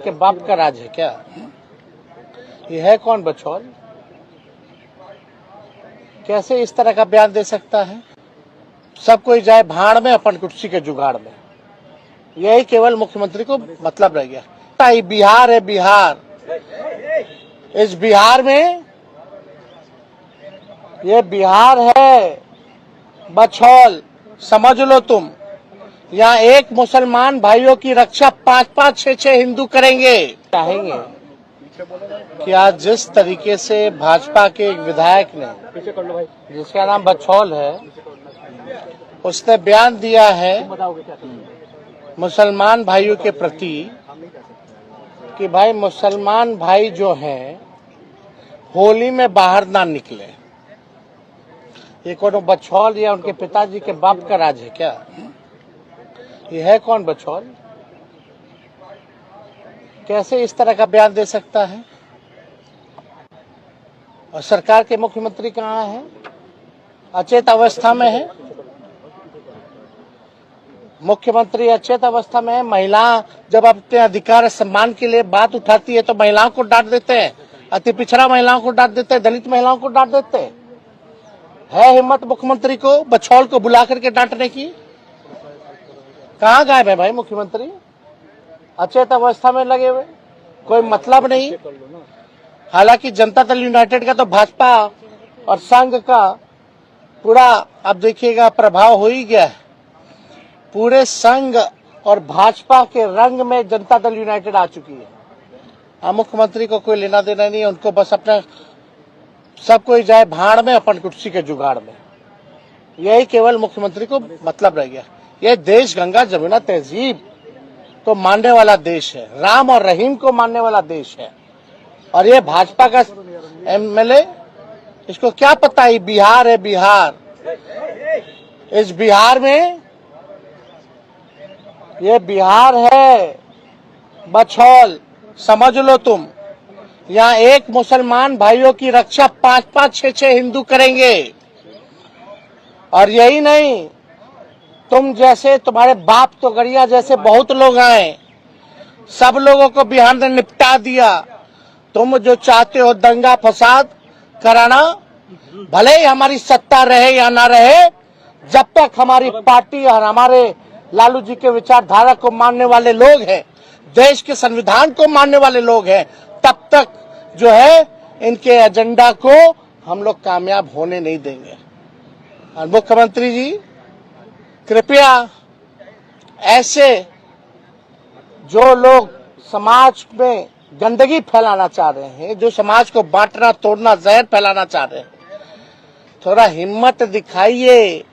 के बाप का राज है क्या? ये है कौन बछौल? कैसे इस तरह का बयान दे सकता है? सब कोई जाए भाड़ में अपन कुर्सी के जुगाड़ में, यही केवल मुख्यमंत्री को मतलब रह गया। ये बिहार है, बिहार। इस बिहार में ये बिहार है बछौल, समझ लो तुम। यहाँ एक मुसलमान भाइयों की रक्षा 5-5, 6-6 हिंदू करेंगे। चाहेंगे कि आज जिस तरीके से भाजपा के एक विधायक ने, जिसका नाम बछौल है, उसने बयान दिया है मुसलमान भाइयों के प्रति कि भाई मुसलमान भाई जो हैं होली में बाहर ना निकले। ये कौन बछौल या उनके पिताजी के बाप का राज है क्या? ये है कौन बछौल? कैसे इस तरह का बयान दे सकता है? और सरकार के मुख्यमंत्री कहाँ हैं? अचेत अवस्था में है। मुख्यमंत्री अचेत अवस्था में है। महिला जब अपने अधिकार सम्मान के लिए बात उठाती है तो महिलाओं को डांट देते हैं, अति पिछड़ा महिलाओं को डांट देते हैं, दलित महिलाओं को डांट देते हैं। है हिम्मत मुख्यमंत्री को बछौल को बुला करके डांटने की? कहाँ गायब है भाई मुख्यमंत्री? अचेत अवस्था में लगे हुए, कोई मतलब नहीं। हालांकि जनता दल यूनाइटेड का तो भाजपा और संघ का पूरा, अब देखिएगा, प्रभाव हो ही गया है। पूरे संघ और भाजपा के रंग में जनता दल यूनाइटेड आ चुकी है। मुख्यमंत्री को कोई लेना देना नहीं है, उनको बस अपना सब कोई जाए भाड़ में अपन कुर्सी के जुगाड़ में, यही केवल मुख्यमंत्री को मतलब रह गया। यह देश गंगा जमुना तहजीब को मानने वाला देश है, राम और रहीम को मानने वाला देश है। और ये भाजपा का एमएलए, इसको क्या पता है बिहार है, बिहार। इस बिहार में ये बिहार है बछौल, समझ लो तुम। यहाँ एक मुसलमान भाइयों की रक्षा 5-5, 6-6 हिंदू करेंगे। और यही नहीं, तुम जैसे, तुम्हारे बाप तो गरिया जैसे बहुत लोग आए, सब लोगों को बिहार ने निपटा दिया। तुम जो चाहते हो दंगा फसाद कराना, भले ही हमारी सत्ता रहे या ना रहे, जब तक हमारी पार्टी और हमारे लालू जी के विचारधारा को मानने वाले लोग हैं, देश के संविधान को मानने वाले लोग हैं, तब तक जो है इनके एजेंडा को हम लोग कामयाब होने नहीं देंगे। और मुख्यमंत्री जी, कृपया ऐसे जो लोग समाज में गंदगी फैलाना चाह रहे हैं, जो समाज को बांटना, तोड़ना, जहर फैलाना चाह रहे हैं, थोड़ा हिम्मत दिखाइए।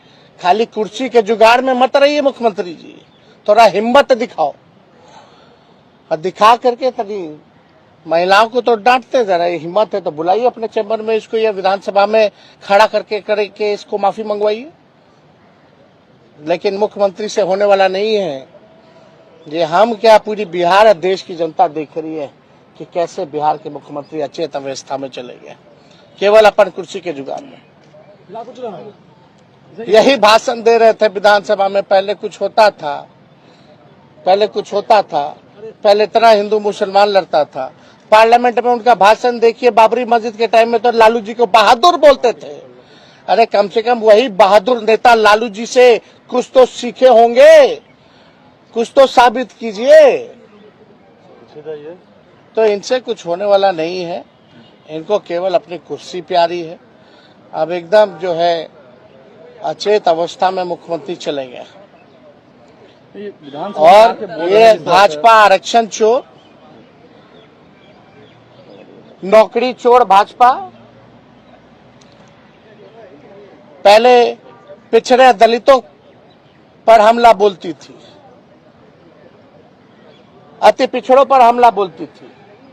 खाली कुर्सी के जुगाड़ में मत रहिए मुख्यमंत्री जी, थोड़ा हिम्मत दिखाओ। और दिखा करके तभी महिलाओं को तो डांटते, जरा हिम्मत है तो बुलाइए अपने चैम्बर में इसको, या विधानसभा में खड़ा करके इसको माफी मंगवाइए। लेकिन मुख्यमंत्री से होने वाला नहीं है। ये हम क्या, पूरी बिहार और देश की जनता देख रही है कि कैसे बिहार के मुख्यमंत्री अचेत अवस्था में चले गए, केवल अपन कुर्सी के जुगाड़ में। यही भाषण दे रहे थे विधानसभा में। पहले कुछ होता था, पहले इतना हिंदू मुसलमान लड़ता था। पार्लियामेंट में उनका भाषण देखिए, बाबरी मस्जिद के टाइम में तो लालू जी को बहादुर बोलते थे। अरे कम से कम वही बहादुर नेता लालू जी से कुछ तो सीखे होंगे, कुछ तो साबित कीजिए। तो इनसे कुछ होने वाला नहीं है, इनको केवल अपनी कुर्सी प्यारी है। अब एकदम जो है अचेत अवस्था में मुख्यमंत्री चले गए। और ये भाजपा आरक्षण चोर, नौकरी चोर भाजपा, पहले पिछड़े दलितों पर हमला बोलती थी, अति पिछड़ों पर हमला बोलती थी,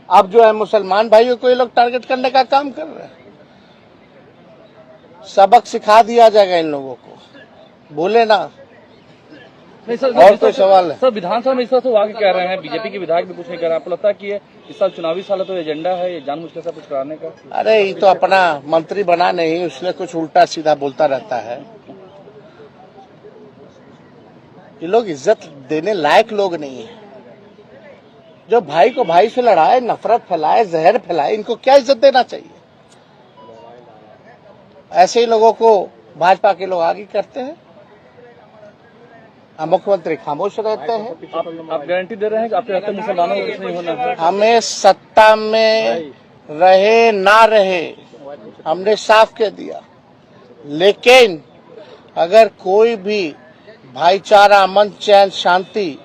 अब जो है मुसलमान भाइयों को ये लोग टारगेट करने का काम कर रहे हैं। सबक सिखा दिया जाएगा इन लोगों को, बोले ना। नहीं सर, और कोई सवाल है? सर विधानसभा में इस तरह से आगे कह रहे हैं, बीजेपी के विधायक भी कुछ नहीं कर रहे हैं। आपको लगता है कि ये इस साल चुनावी साल है तो एजेंडा है ये जानबूझ के सब कुछ कराने का? अरे ये तो अपना मंत्री बना नहीं, उसने कुछ उल्टा सीधा बोलता रहता है। ये लोग इज्जत देने लायक लोग नहीं है। जो भाई को भाई से लड़ाए, नफरत फैलाए, जहर फैलाए, इनको क्या इज्जत देना चाहिए? ऐसे ही लोगों को भाजपा के लोग आगे करते हैं, मुख्यमंत्री खामोश रहते हैं। आप गारंटी दे रहे हैं कि आपके रहते मुसलमानों को कुछ नहीं होना है? हमें सत्ता में रहे ना रहे हमने साफ कह दिया, लेकिन अगर कोई भी भाईचारा, अमन, चैन, शांति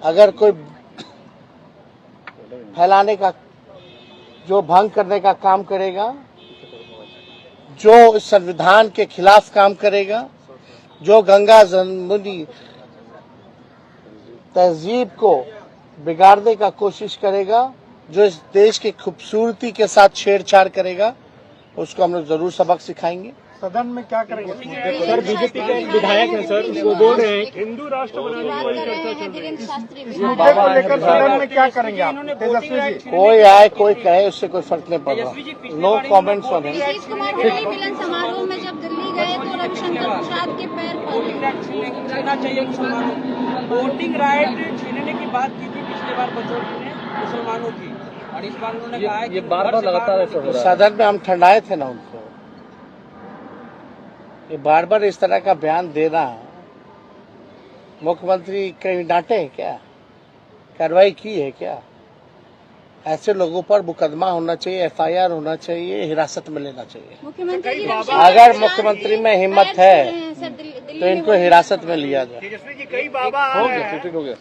अगर कोई फैलाने का, जो भंग करने का काम करेगा, जो इस संविधान के खिलाफ काम करेगा, जो गंगा जमुनी तहजीब को बिगाड़ने का कोशिश करेगा, जो इस देश की खूबसूरती के साथ छेड़छाड़ करेगा, उसको हम लोग जरूर सबक सिखाएंगे। सदन में क्या करेंगे इस मुद्दे को? सर, बीजेपी के एक विधायक हैं सर, वो बोल रहे हैं हिंदू राष्ट्र बनाने की बड़ी चर्चा चल रही है। इस मुद्दे को लेकर सदन में क्या करेंगे आप, तेजस्वी जी? कोई आए कोई कहे, उससे कोई फर्क नहीं पड़ रहा। No comments on it. Nitish Kumar Holi मिलन समारोह में जब दिल्ली गए तो रविशंकर प्रसाद के पैर करना चाहिए मुसलमानों को। वोटिंग राइट छीनने की बात की थी पिछले बार बचौटी ने मुसलमानों की, और इस बार उन्होंने कहा है ये बार-बार लगातार ऐसा हो रहा है। सदन में हम ठंडाए थे ना उनको, ये बार बार इस तरह का बयान देना, मुख्यमंत्री कहीं डांटे हैं क्या, कार्रवाई की है क्या? ऐसे लोगों पर मुकदमा होना चाहिए, FIR होना चाहिए, हिरासत में लेना चाहिए। मुख्यमंत्री अगर मुख्यमंत्री में हिम्मत है तो इनको हिरासत में लिया जाए। तेजस्वी जी, कई बाबा हो गया, ठीक हो गया।